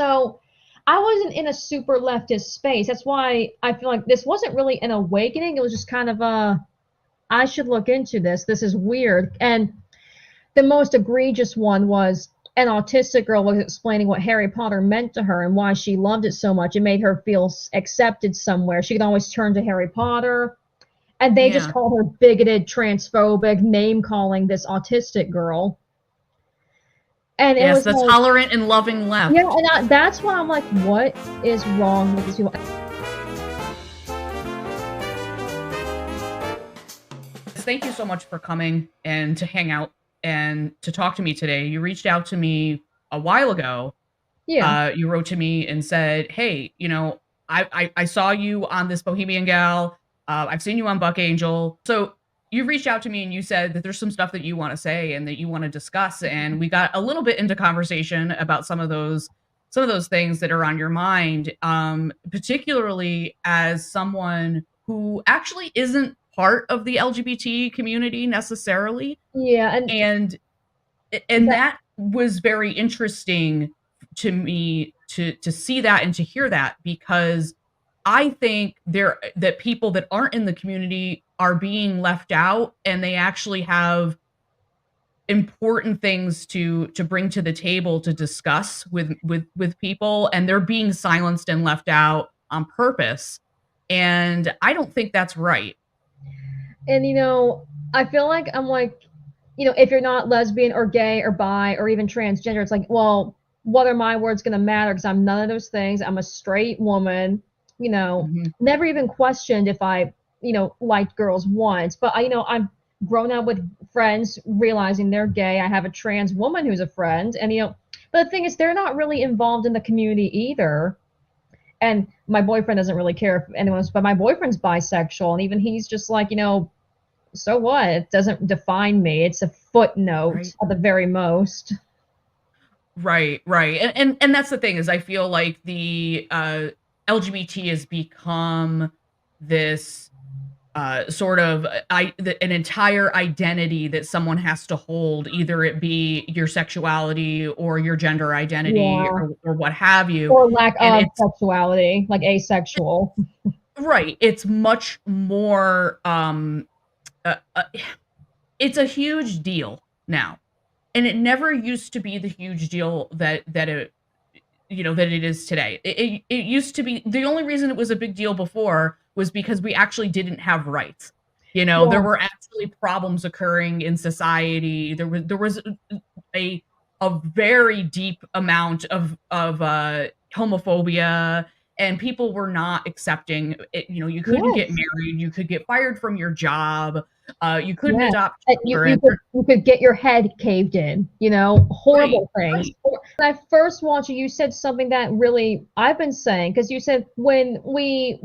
So I wasn't in a super leftist space. That's why I feel like this wasn't really an awakening. It was just kind of I should look into this. This is weird. And the most egregious one was an autistic girl was explaining what Harry Potter meant to her and why she loved it so much. It made her feel accepted somewhere. She could always turn to Harry Potter. And they just Yeah. called her bigoted, transphobic, name calling this autistic girl. And it Yes, was the like, tolerant and loving yeah, left. and that's why I'm like, what is wrong with these people? Thank you so much for coming and to hang out and to talk to me today. You reached out to me a while ago. Yeah. You wrote to me and said, "Hey, I saw you on this Bohemian Gal. I've seen you on Buck Angel." So you reached out to me and you said that there's some stuff that you want to say and that you want to discuss, and we got a little bit into conversation about some of those things that are on your mind, particularly as someone who actually isn't part of the LGBT community necessarily, Yeah, and and that that was very interesting to me to see that and to hear that, because I think that people that aren't in the community are being left out, and they actually have important things to bring to the table to discuss with people, and they're being silenced and left out on purpose, and I don't think that's right. and I feel like I'm like, if you're not lesbian or gay or bi or even transgender, it's like, well, what are my words going to matter? Because I'm none of those things. I'm a straight woman, Mhm. never even questioned if I, liked girls once. But I've grown up with friends realizing they're gay. I have a trans woman who's a friend. And, but the thing is, they're not really involved in the community either. And my boyfriend doesn't really care if anyone's, but my boyfriend's bisexual. And even he's just like, so what? It doesn't define me. It's a footnote Right. at the very most. Right, right. And that's the thing, is I feel like the LGBT has become this sort of an entire identity that someone has to hold, either it be your sexuality or your gender identity, Yeah. or what have you. Or lack And of it's sexuality, like asexual. right, it's much more it's a huge deal now. And it never used to be the huge deal that it is today. It used to be, the only reason it was a big deal before was because we actually didn't have rights. There Yeah. were actually problems occurring in society. There was a very deep amount of homophobia, and people were not accepting it. You couldn't get Yes. married, you could get fired from your job, you couldn't Yes. adopt And you children. could you could get your head caved in, Right, horrible things. right. When I first watched you, you said something that really I've been saying, because you said when we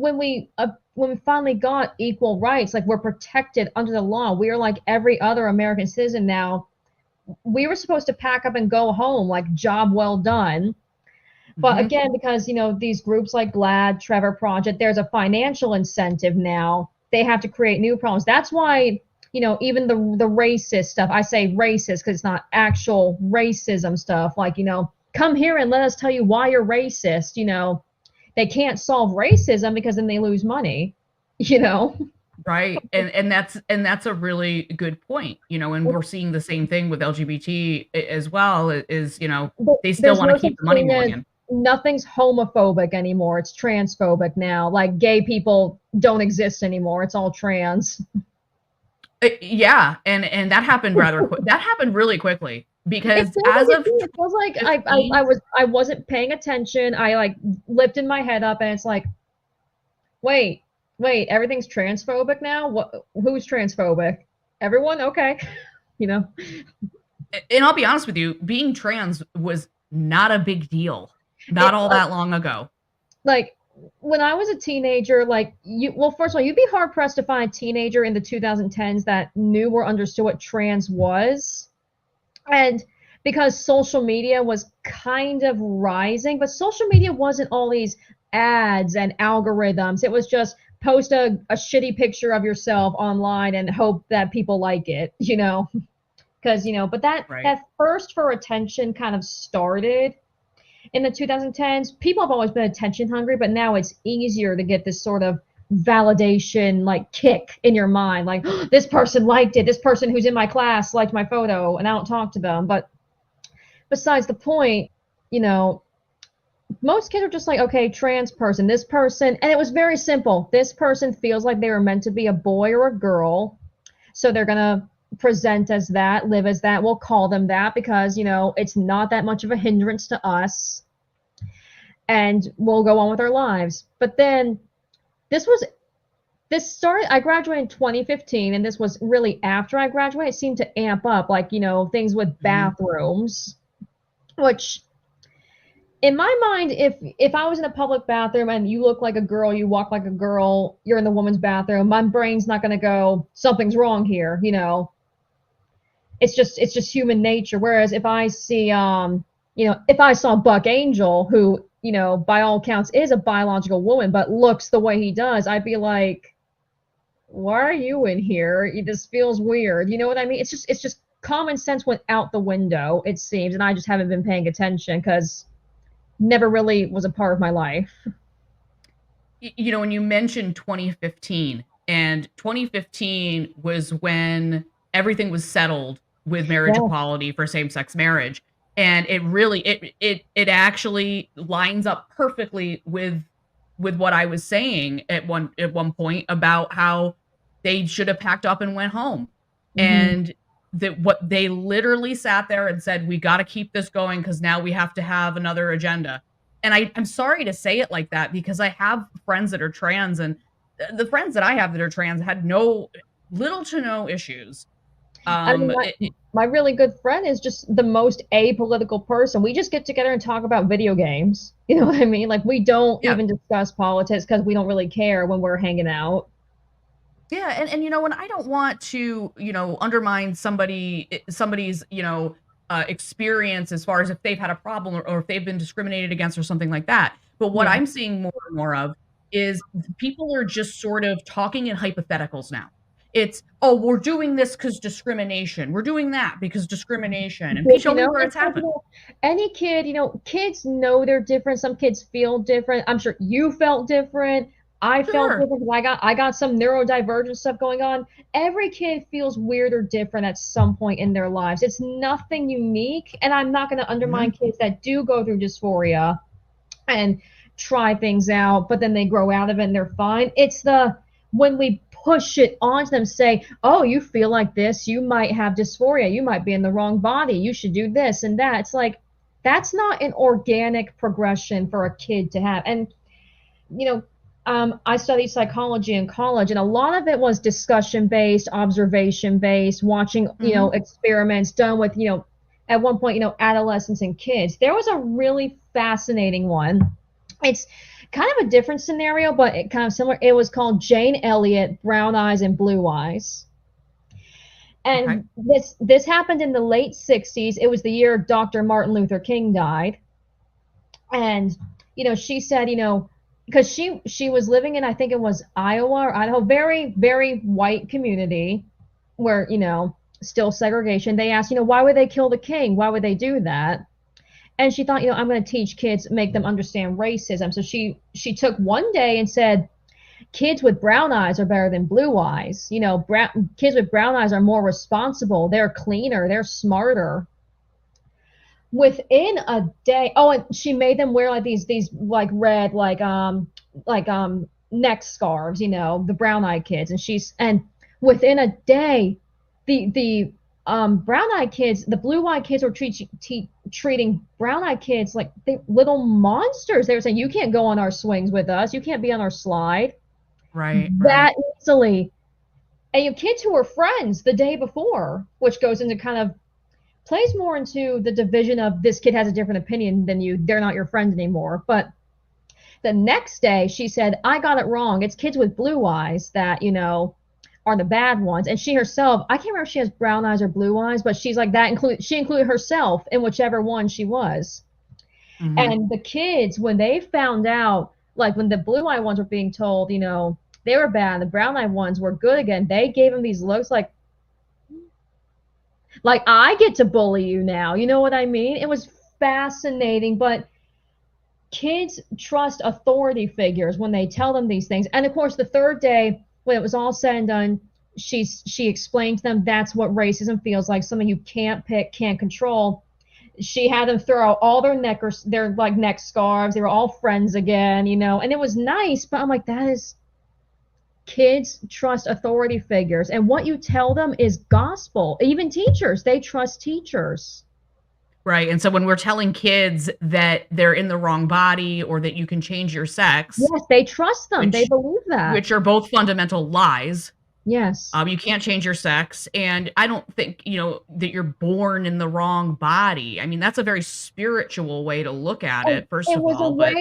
finally got equal rights, like we're protected under the law, we are like every other American citizen now. We were supposed to pack up and go home, like job well done. But Mhm. again, because these groups like GLAAD, Trevor Project, there's a financial incentive now. They have to create new problems. That's why even the racist stuff. I say racist because it's not actual racism stuff. Like come here and let us tell you why you're racist. They can't solve racism because then they lose money. You know. Right, and that's a really good point, and we're seeing the same thing with LGBT as well, is, they still There's wanna no such keep the money thing rolling as in. nothing's homophobic anymore. It's transphobic now. Like gay people don't exist anymore. It's all trans. Yeah, and that happened really quickly, It because feels like as it of too. It feels like '15. I wasn't paying attention. I like lifted my head up and it's like, wait, everything's transphobic now? Who's transphobic? Everyone? Okay. You know? And I'll be honest with you, being trans was not a big deal, not It all that long ago. like when I was a teenager, like first of all, you'd be hard pressed to find a teenager in the 2010s that knew or understood what trans was. And because social media was kind of rising, but social media wasn't all these ads and algorithms. It was just post a shitty picture of yourself online and hope that people like it. Because but that Right. that thirst for attention kind of started, in the 2010s, people have always been attention hungry, but now it's easier to get this sort of validation like kick in your mind, like oh, this person liked it, this person who's in my class liked my photo, and I don't talk to them. But besides the point, you know, most kids are just like, okay, trans person, this person, and it was very simple. This person feels like they were meant to be a boy or a girl, so they're gonna present as that, live as that. We'll call them that because, it's not that much of a hindrance to us, and we'll go on with our lives. But then this was this started I graduated in 2015, and this was really after I graduated. It seemed to amp up, like, things with Mhm. bathrooms, which in my mind, if I was in a public bathroom and you look like a girl, you walk like a girl, you're in the woman's bathroom, my brain's not going to go something's wrong here. It's just human nature. Whereas if I see if I saw Buck Angel, who, by all accounts is a biological woman but looks the way he does, I'd be like, why are you in here? This feels weird. You know what I mean? It's just common sense went out the window, it seems, and I just haven't been paying attention because never really was a part of my life. When you mentioned 2015, and 2015 was when everything was settled with marriage Yeah. equality for same-sex marriage, and it really it actually lines up perfectly with what I was saying at one point about how they should have packed up and went home. Hmm. And that what they literally sat there and said, "We gotta keep this going because now we have to have another agenda." And I'm sorry to say it like that because I have friends that are trans, and the friends that I have that are trans had no little to no issues. I mean, my really good friend is just the most apolitical person. We just get together and talk about video games. You know what I mean? Like, we don't Yeah. even discuss politics because we don't really care when we're hanging out. Yeah, and when I don't want to, undermine somebody's, experience as far as if they've had a problem, or if they've been discriminated against or something like that. But what Yeah. I'm seeing more and more of is people are just sort of talking in hypotheticals now. It's, "Oh, we're doing this because discrimination. We're doing that because discrimination." And But, show me where it's it's like, happened. any kid, kids know they're different. Some kids feel different. I'm sure you felt different. I felt Sure. different because I got some neurodivergent stuff going on. Every kid feels weird or different at some point in their lives. It's nothing unique, and I'm not going to undermine Mhm. kids that do go through dysphoria and try things out, but then they grow out of it and they're fine. It's the when we push it onto them, say, oh, you feel like this, you might have dysphoria, you might be in the wrong body, you should do this and that. It's like that's not an organic progression for a kid to have. And you know, I studied psychology in college, and a lot of it was discussion based, observation based, watching, Mhm. experiments done with, at one point, adolescents and kids. There was a really fascinating one. It's kind of a different scenario, but it kind of similar. It was called Jane Elliott, Brown Eyes and Blue Eyes. Okay. And this happened in the late 60s. It was the year Dr. Martin Luther King died. And she said, because she was living in, I think it was Iowa or Idaho, very very white community where, still segregation. They asked, why would they kill the king, why would they do that? And she thought, I'm going to teach kids, make them understand racism. So she took one day and said, kids with brown eyes are better than blue eyes. Kids with brown eyes are more responsible, they're cleaner, they're smarter. Within a day, oh, and she made them wear like these like red neck scarves, the brown eyed kids. And within a day, the brown eyed kids, the blue eyed kids were treating brown eyed kids like little monsters. They were saying, you can't go on our swings with us, you can't be on our slide Right, right. that easily. And kids who were friends the day before, which goes into kind of plays more into the division of this kid has a different opinion than you, they're not your friend anymore. But the next day she said, I got it wrong, it's kids with blue eyes that, are the bad ones. And she herself, I can't remember if she has brown eyes or blue eyes, but she's like that, she included herself in whichever one she was. Mhm. And the kids, when they found out, like when the blue eye ones were being told, they were bad, the brown eye ones were good again, they gave them these looks like I get to bully you now. You know what I mean? It was fascinating, but kids trust authority figures when they tell them these things. And of course, the third day, when it was all said and done, she explained to them that's what racism feels like, something you can't pick, can't control. She had them throw out all their like neck scarves. They were all friends again, and it was nice. But I'm like, that is kids trust authority figures, and what you tell them is gospel. Even teachers, they trust teachers. Right, and so when we're telling kids that they're in the wrong body or that you can change your sex, Yes, they trust them. They which believe that. which are both fundamental lies. Yes. You can't change your sex, and I don't think, that you're born in the wrong body. I mean, that's a very spiritual way to look at And it, first of all, but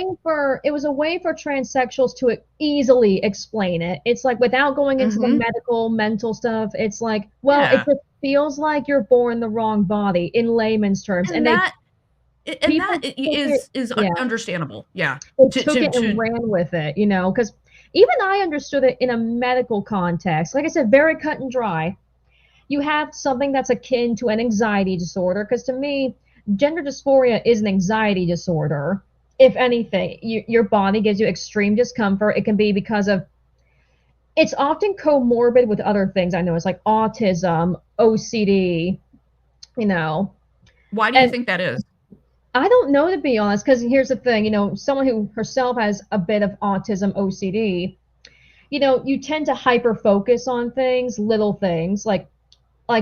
it was a way for transsexuals to easily explain it. It's like without going into the Mhm. medical mental stuff. It's like, well, it Yeah, just feels like you're born the wrong body in layman's terms, and and they that people took it. is Yeah, understandable. Yeah. they took it and To ran with it, because even I understood it in a medical context. Like I said, very cut and dry. You have something that's akin to an anxiety disorder, because to me, gender dysphoria is an anxiety disorder. If anything, your body gives you extreme discomfort. It can be because of, it's often comorbid with other things I know. It's like autism, OCD, you know. why do you And think that is? I don't know, to be honest, because here's the thing, someone who herself has a bit of autism, OCD, you tend to hyper focus on things, little things, like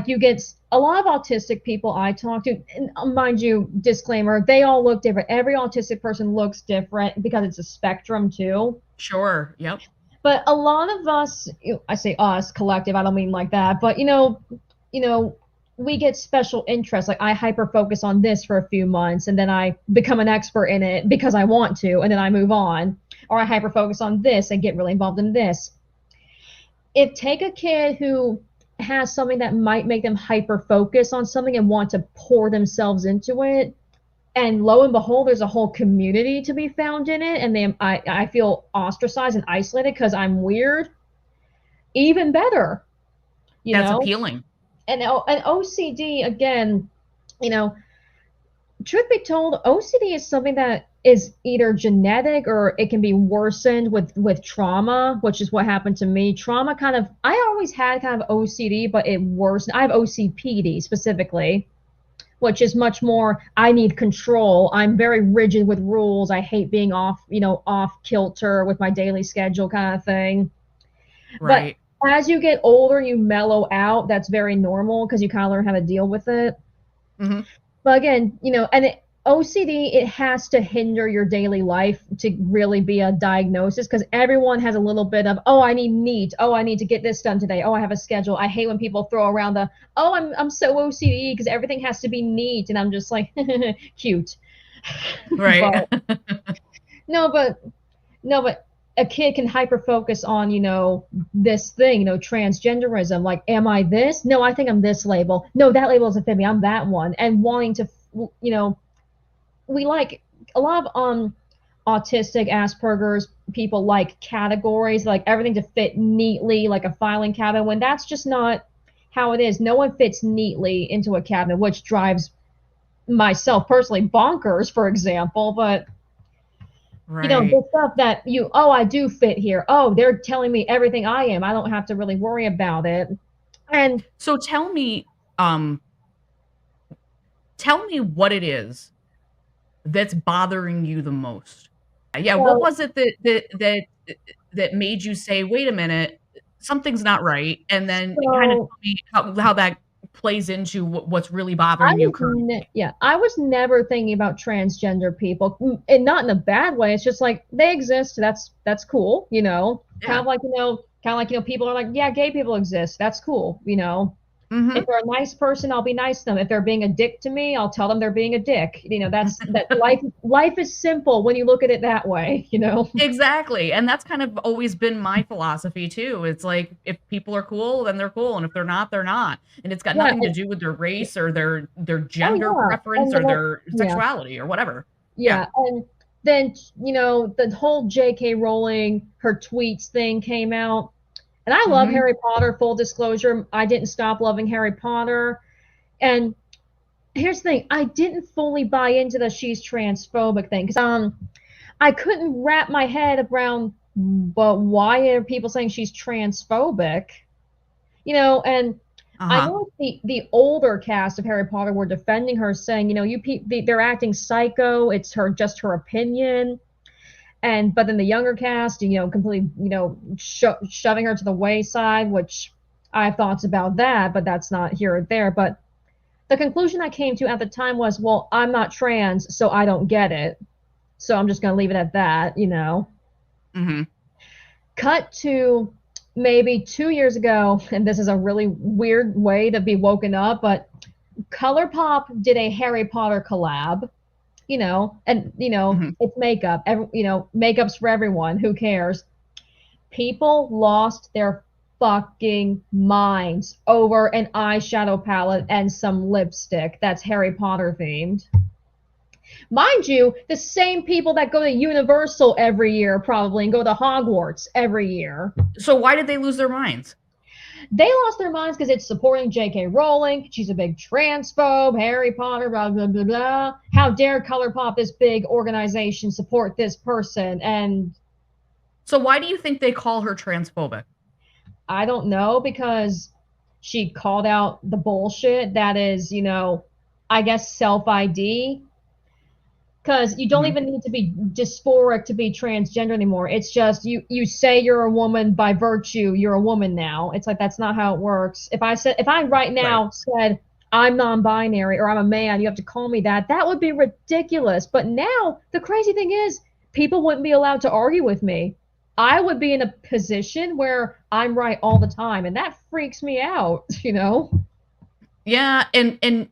you get a lot of autistic people I talk to, and mind you, disclaimer, they all look different. Every autistic person looks different because it's a spectrum too. Sure, yep. But a lot of us, I say us, collective, I don't mean like that, but you know, we get special interests. Like I hyper focus on this for a few months and then I become an expert in it because I want to, and then I move on. Or I hyper focus on this and get really involved in this. If take a kid who has something that might make them hyper focus on something and want to pour themselves into it, and lo and behold, there's a whole community to be found in it, and I feel ostracized and isolated because I'm weird. Even better, you That's know. appealing. And OCD again, you know, truth be told, OCD is something that is either genetic or it can be worsened with trauma, which is what happened to me. Trauma kind of, I always had kind of OCD, but it worsened. I have OCPD specifically, which is much more, I need control. I'm very rigid with rules. I hate being off kilter with my daily schedule kind of thing. But Right. as you get older, you mellow out. That's very normal because you kind of learn how to deal with it. Mhm. But again, OCD, it has to hinder your daily life to really be a diagnosis, because everyone has a little bit of, oh, I need neat, oh, I need to get this done today, oh, I have a schedule. I hate when people throw around the, oh, I'm so OCD because everything has to be neat, and I'm just like, cute. Right. But no, but no, but a kid can hyper focus on, this thing, transgenderism. Like, am I this? No, I think I'm this label. No, that label doesn't fit me. I'm that one. And wanting to, we like a lot of autistic, Asperger's people like categories, like everything to fit neatly, like a filing cabinet. When that's just not how it is. No one fits neatly into a cabinet, which drives myself personally bonkers, for example. But Right. the stuff that oh, I do fit here. Oh, they're telling me everything I am. I don't have to really worry about it. And So um, tell me what it is that's bothering you the most. Yeah, what so was it that made you say, "Wait a minute, something's not right," and then kinda so tell me how that plays into what's really I bothering you was currently? yeah, I was never thinking about transgender people, and not in a bad way. It's just like they exist. That's cool. Kind Yeah. of like people are like, yeah, gay people exist. That's cool. If Mhm. they're a nice person, I'll be nice to them. If they're being a dick to me, I'll tell them they're being a dick. That life is simple when you look at it that way. Exactly, and that's kind of always been my philosophy too. It's like, if people are cool, then they're cool, and if they're not, they're not, and it's got Yeah. nothing to do with their race or their Oh gender yeah. preference And or then their yeah. sexuality or whatever. Yeah. Yeah. And then the whole J.K. Rowling, her tweets thing came out. And I love Mhm. Harry Potter, full disclosure. I didn't stop loving Harry Potter. And here's the thing, I didn't fully buy into the she's transphobic thing. Because I couldn't wrap my head around, but why are people saying she's transphobic? And I Uh-huh. know the older cast of Harry Potter were defending her, saying, they're acting psycho. It's her opinion. And but then the younger cast, completely, shoving her to the wayside, which I have thoughts about that, but that's not here or there. But the conclusion I came to at the time was, well, I'm not trans, so I don't get it. So I'm just gonna leave it at that. Mhm. Cut to maybe 2 years ago, and this is a really weird way to be woken up, but ColourPop did a Harry Potter collab, and Mhm. it's makeup. Makeup's for everyone. Who cares? People lost their fucking minds over an eyeshadow palette and some lipstick that's Harry Potter themed. Mind you, the same people that go to Universal every year probably and go to Hogwarts every year. So why did they lose their minds? They lost their minds because it's supporting J.K. Rowling. She's a big transphobe. Harry Potter, blah, blah, blah, blah. How dare ColourPop, this big organization, support this person? And So why do you think they call her transphobic? I don't know, because she called out the bullshit that is, I guess self ID, because you don't Mhm. even need to be dysphoric to be transgender anymore. It's just you say you're a woman by virtue, you're a woman now. It's like that's not how it works. If I right Right. now said I'm non-binary or I'm a man, you have to call me that. That would be ridiculous. But now the crazy thing is people wouldn't be allowed to argue with me. I would be in a position where I'm right all the time, and that freaks me out. Yeah, and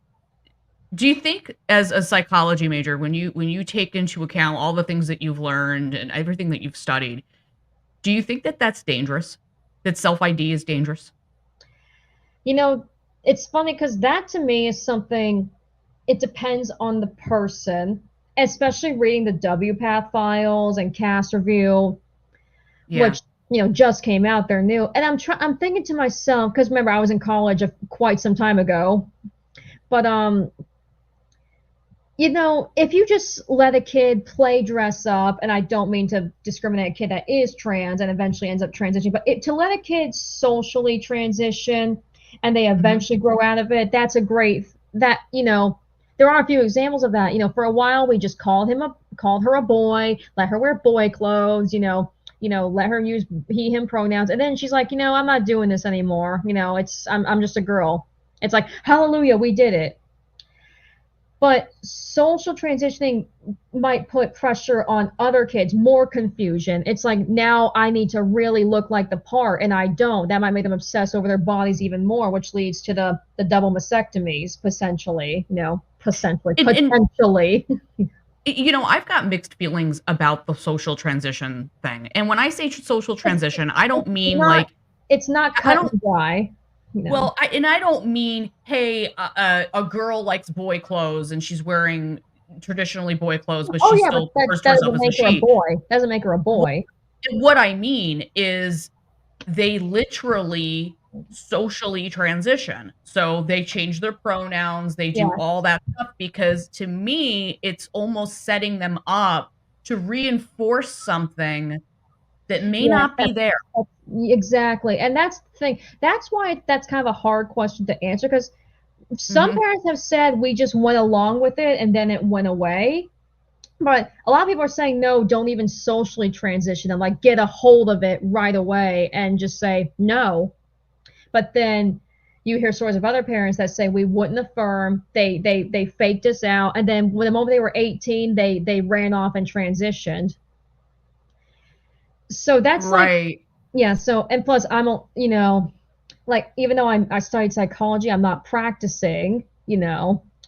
do you think as a psychology major, when you take into account all the things that you've learned and everything that you've studied, do you think that that's dangerous? That self-ID is dangerous? You know, it's funny because that to me is something, it depends on the person, especially reading the WPATH files and cast review, Yeah. which just came out. They're new, and I'm thinking to myself, because remember I was in college quite some time ago, but if you just let a kid play dress up, and I don't mean to discriminate a kid that is trans and eventually ends up transitioning, but to let a kid socially transition and they Mhm. eventually grow out of it, that's a great, that, there are a few examples of that. For a while we just called her a boy, let her wear boy clothes, let her use he him pronouns, and then she's like, I'm not doing this anymore. I'm just a girl. It's like, hallelujah, we did it. But social transitioning might put pressure on other kids, more confusion. It's like now I need to really look like the part, and I don't. That might make them obsess over their bodies even more, which leads to the double mastectomies potentially. And Potentially. I've got mixed feelings about the social transition thing. And when I say social It's, transition, I don't it's mean not like it's not I cut don't and dry. You know. well, I don't mean, hey, a girl likes boy clothes and she's wearing traditionally boy clothes, but Oh she yeah, but still refers to that herself doesn't as a make her a she. boy. Doesn't make her a What, boy. what I mean is they literally socially transition. So they change their pronouns, they do Yeah. all that stuff because to me, it's almost setting them up to reinforce something that may Yeah, not be there. exactly. And that's the thing. That's why that's kind of a hard question to answer, because some Mhm. parents have said we just went along with it and then it went away. But a lot of people are saying no, don't even socially transition them. Like get a hold of it right away and just say no. But then you hear stories of other parents that say we wouldn't affirm. They faked us out, and then when the moment they were 18, they ran off and transitioned. So that's like, Right. yeah. So and plus I'm a, like, even though I studied psychology, I'm not practicing.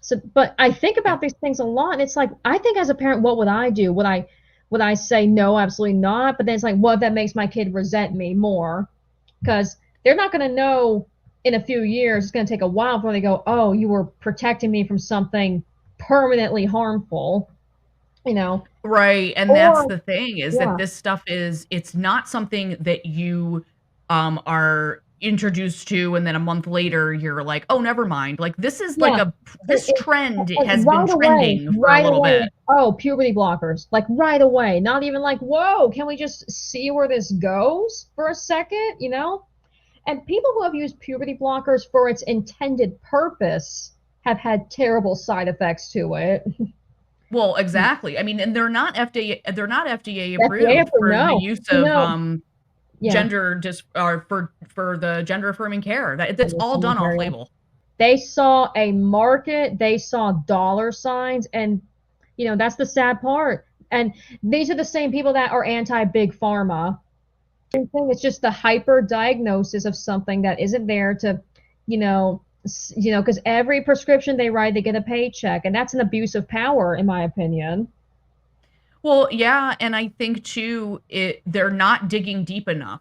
So, but I think Yeah. about these things a lot, and it's like I think as a parent, what would I do? Would I say no, absolutely not? But then it's like, what if that makes my kid resent me more? Because they're not going to know in a few years. It's going to take a while before they go, oh, you were protecting me from something permanently harmful. Right, and that's Or the thing is that yeah, this stuff is it's not something that you, are introduced to, and then a month later you're like, "Oh, never mind." Like, this is like Yeah. a It, this it, trend like has been trending for a right little away. bit. Oh, puberty blockers, like right away. Not even like, whoa, can we just see where this goes for a second? And people who have used puberty blockers for its intended purpose have had terrible side effects to it. Well, exactly. I mean, and they're not FDA FDA approved approved, for the no. use of, No. Yeah. gender dis or for the gender affirming care. That's all done off label. They saw a market, they saw dollar signs, and that's the sad part. And these are the same people that are anti big pharma. It's just the hyper diagnosis of something that isn't there to, because every prescription they write, they get a paycheck, and that's an abuse of power, in my opinion. Well, yeah, and I think too, they're not digging deep enough.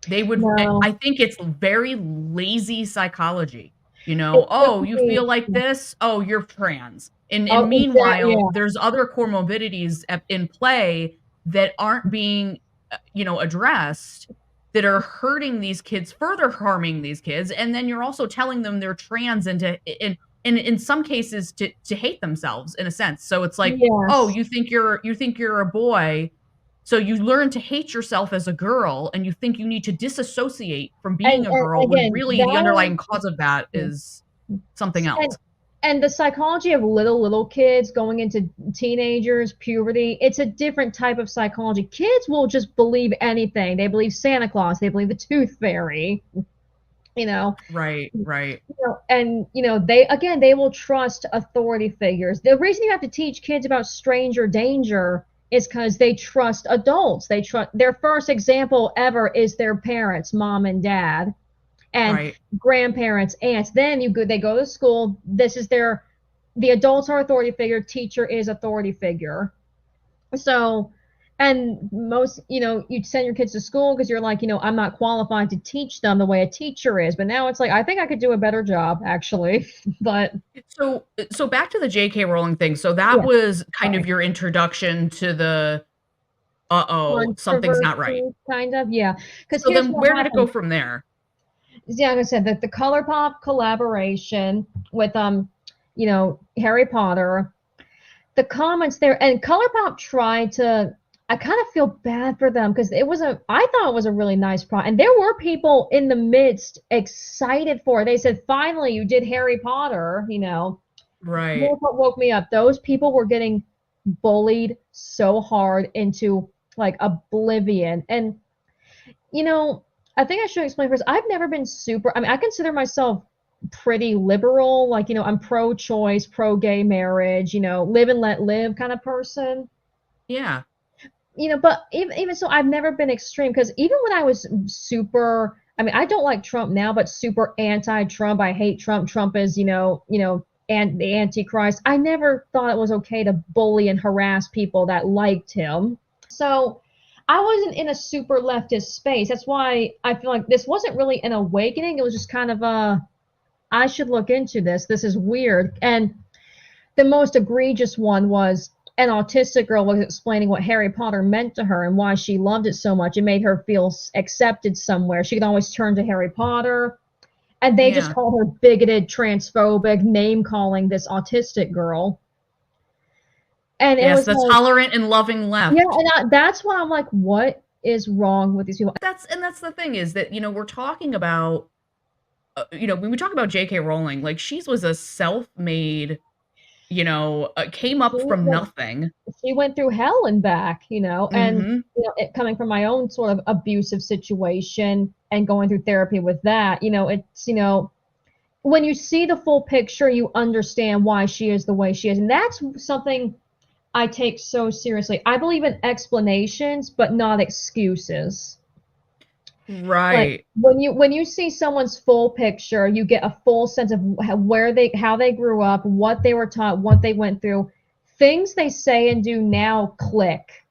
They would I No, think it's very lazy psychology. it "Oh, you really, feel like this? Oh, you're trans." And oh, exactly, meanwhile, yeah, there's other comorbidities in play that aren't being, addressed, that are hurting these kids, further harming these kids, and then you're also telling them they're trans and in some cases to hate themselves in a sense. So it's like, "Oh, yes. you think you're a boy, so you learn to hate yourself as a girl, and you think you need to disassociate from being a And girl when again, really the that underlying cause of that is something and else." and the psychology of little kids going into teenagers, puberty, it's a different type of psychology. Kids will just believe anything. They believe Santa Claus, they believe the Tooth Fairy, you know. Right, right. And they will trust authority figures. The reason you have to teach kids about stranger danger is because they trust adults. They trust their first example ever is their parents, mom and dad, and Right. grandparents, aunts. Then they go to school. This is the adults are authority figure, teacher is authority figure. So, and most, you'd send your kids to school because you're like, I'm not qualified to teach them the way a teacher is. But now it's like, I think I could do a better job, actually. But So back to the J.K. Rowling thing. So that yeah, was kind of sorry. your introduction to the, "Uh-oh, something's not right." Controversy, kind of, yeah. Because So here's then what where did it go happened. from there? Yeah, like I said, that the ColourPop collaboration with Harry Potter, the comments there, and ColourPop tried to. I kind of feel bad for them because I thought it was a really nice product, and there were people in the midst excited for it. They said, "Finally, you did Harry Potter." Right. Here's what woke me up. Those people were getting bullied so hard into like oblivion, and you know, I think I should explain first. I've never been super. I mean, I consider myself pretty liberal. Like, I'm pro-choice, pro-gay marriage. Live and let live kind of person. Yeah. But even so, I've never been extreme because even when I was super, I mean, I don't like Trump now, but super anti-Trump. I hate Trump. Trump is, and the Antichrist. I never thought it was okay to bully and harass people that liked him. So I wasn't in a super leftist space. That's why I feel like this wasn't really an awakening. It was just kind of I should look into this. This is weird. And the most egregious one was an autistic girl was explaining what Harry Potter meant to her and why she loved it so much. It made her feel accepted somewhere. She could always turn to Harry Potter. And they just Yeah. called her bigoted, transphobic, name calling this autistic girl. And it Yes, was the like, tolerant and loving yeah, left. and that's why I'm like, what is wrong with these people? That's the thing is that, we're talking about, when we talk about J.K. Rowling, like, she was a self-made, came She up from went nothing. she went through hell and back, and Mhm. it coming from my own sort of abusive situation and going through therapy with that, it's when you see the full picture, you understand why she is the way she is, and that's something I take so seriously. I believe in explanations, but not excuses. Like Right. when you see someone's full picture, you get a full sense of how they grew up, what they were taught, what they went through. Things they say and do now click.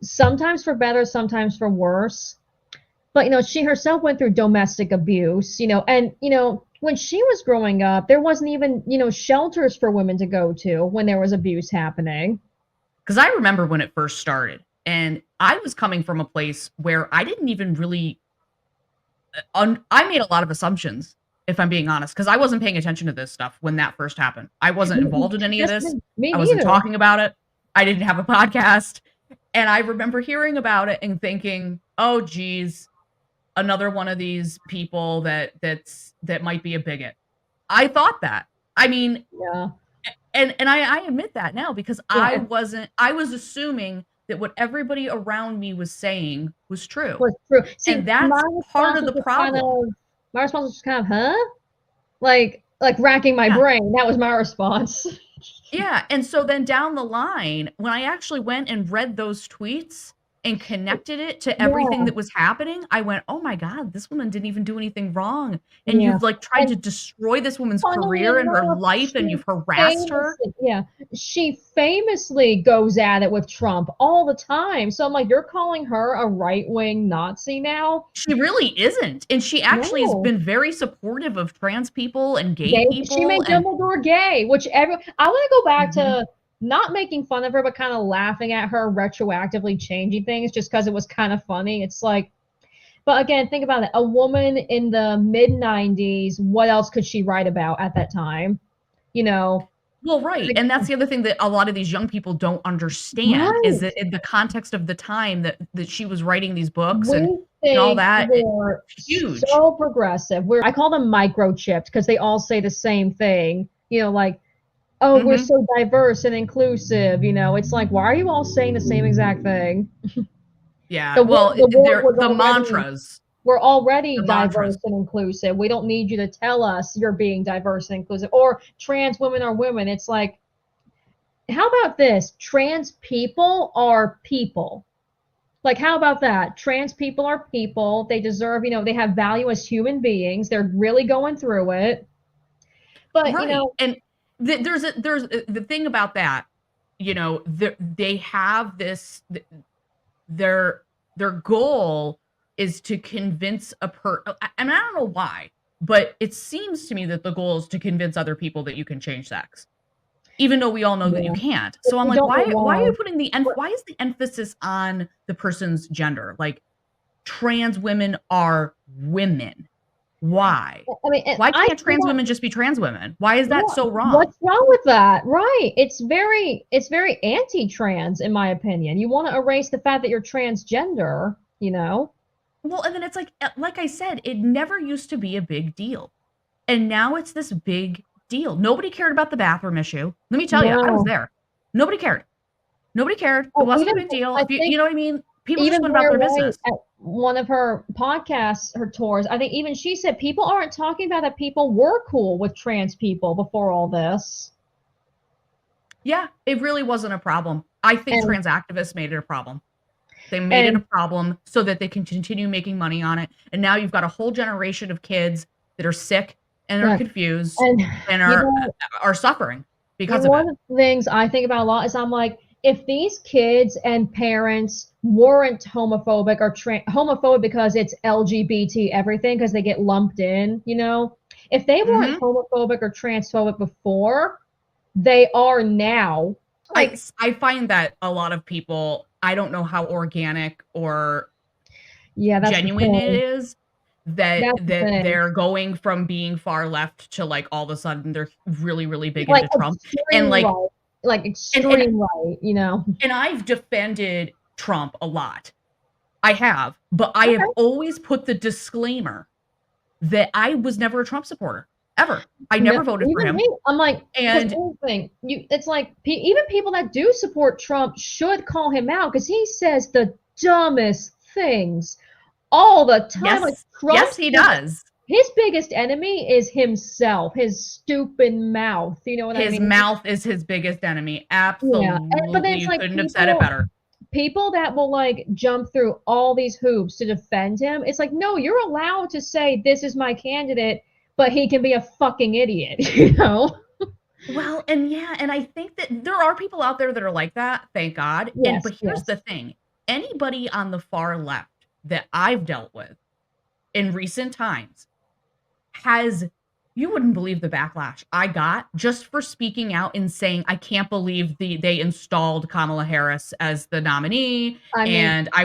Sometimes for better, sometimes for worse. But she herself went through domestic abuse, and when she was growing up, there wasn't even, shelters for women to go to when there was abuse happening. 'Cause I remember when it first started, and I was coming from a place where I didn't even really I made a lot of assumptions, if I'm being honest, because I wasn't paying attention to this stuff when that first happened. I wasn't involved in any of That's this. me I wasn't neither. talking about it. I didn't have a podcast. And I remember hearing about it and thinking, "Oh, geez, another one of these people that might be a bigot." I thought that. I mean, Yeah. and I admit that now because Yeah. I was assuming that what everybody around me was saying was true. Was true. See, And that's part of the problem. my response was just kind of, huh? Like racking my Yeah. brain. That was my response. Yeah, and so then down the line, when I actually went and read those tweets and connected it to everything Yeah. that was happening, I went, "Oh my god, this woman didn't even do anything wrong, and Yeah. you've, like, tried to And destroy this woman's funnily career and her enough, life, and you've harassed her." she famously goes at it with Trump all the time. So I'm like, you're calling her a right-wing Nazi now? She really isn't, and she actually has No. been very supportive of trans people and gay Gay. She people made and Dumbledore gay, which I want to go back Mhm. to not making fun of her, but kind of laughing at her retroactively changing things just because it was kind of funny. It's like, but again, think about it. A woman in the mid 90s, what else could she write about at that time? You know, Well, right, and that's the other thing that a lot of these young people don't understand is right. that in the context of the time that she was writing these books We and all think that, we're huge. so progressive. I call them microchipped because they all say the same thing. Like, oh, we're Mhm. so diverse and inclusive. It's like, why are you all saying the same exact thing? Yeah, well, The word they're was already we're already the diverse mantras. and inclusive. We don't need you to tell us you're being diverse and inclusive. Or trans women are women. It's like, how about this? Trans people are people. Like, how about that? Trans people are people. They deserve, they have value as human beings. They're really going through it. But, Right, and there's the thing about that, they have this th their goal is to convince and I don't know why, but it seems to me that the goal is to convince other people that you can change sex. Even though we all know that you yeah, can't. So I'm we like, don't know why are why. you putting why is the emphasis on the person's gender? Like, trans women are women. Why? I mean, Why I can't see trans that. women just be trans women? Why is that Yeah, so wrong? what's wrong with that? Right. It's very anti-trans in my opinion. You want to erase the fact that you're transgender. Well, and then it's like I said, it never used to be a big deal. And now it's this big deal. Nobody cared about the bathroom issue. Let me tell you, I was No. there. Nobody cared. Nobody cared. It Oh, wasn't a even big deal. I If you think know what I mean? People just even went about Blair their White business. at one of her podcasts, her tours, I think even she said people aren't talking about that people were cool with trans people before all this. Yeah, it really wasn't a problem. I think And trans activists made it a problem. They made it a and problem so that they can continue making money on it, and now you've got a whole generation of kids that are sick and are yeah, confused and and you know, are suffering because of it. one of the things I think about a lot is I'm like, if these kids and parents weren't homophobic or homophobic because it's LGBT everything because they get lumped in. If they weren't Mhm. homophobic or transphobic before, they are now. Like, I find that a lot of people, I don't know how organic or yeah, that's the genuine it thing. is that That's the thing. they're going from being far left to, like, all of a sudden they're really, really big Like into Trump, and, extreme right. Like and and extreme right. and I've defended Trump a lot. I have, but I have Okay. always put the disclaimer that I was never a Trump supporter, ever. I No, never voted for even him, me. I'm like, because and here's the thing. It's like even people that do support Trump should call him out because he says the dumbest things all the time. Like yes, yes, Trump's he biggest, does. his biggest enemy is himself, his stupid mouth. You know what I His mean? mouth is his biggest enemy. Yeah. But then Absolutely, it's you like couldn't have said it people better. people that will like jump through all these hoops to defend him. It's like, no, you're allowed to say this is my candidate, but he can be a fucking idiot, you know? Well, and yeah, and I think that there are people out there that are like that, thank God, Yes, but here's yes. the thing, anybody on the far left that I've dealt with in recent times has you wouldn't believe the backlash I got just for speaking out and saying, "I can't believe they installed Kamala Harris as the nominee," I mean, and I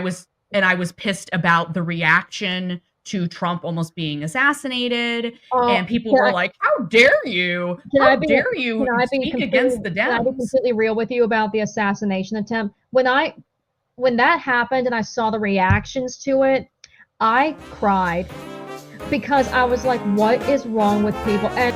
was pissed about the reaction to Trump almost being assassinated, Uh, and people can were I like, "How dare you? can I How be dare you speak against the can I be Dems?" completely real with you about the assassination attempt? When that happened and I saw the reactions to it, I cried because I was like, what is wrong with people? And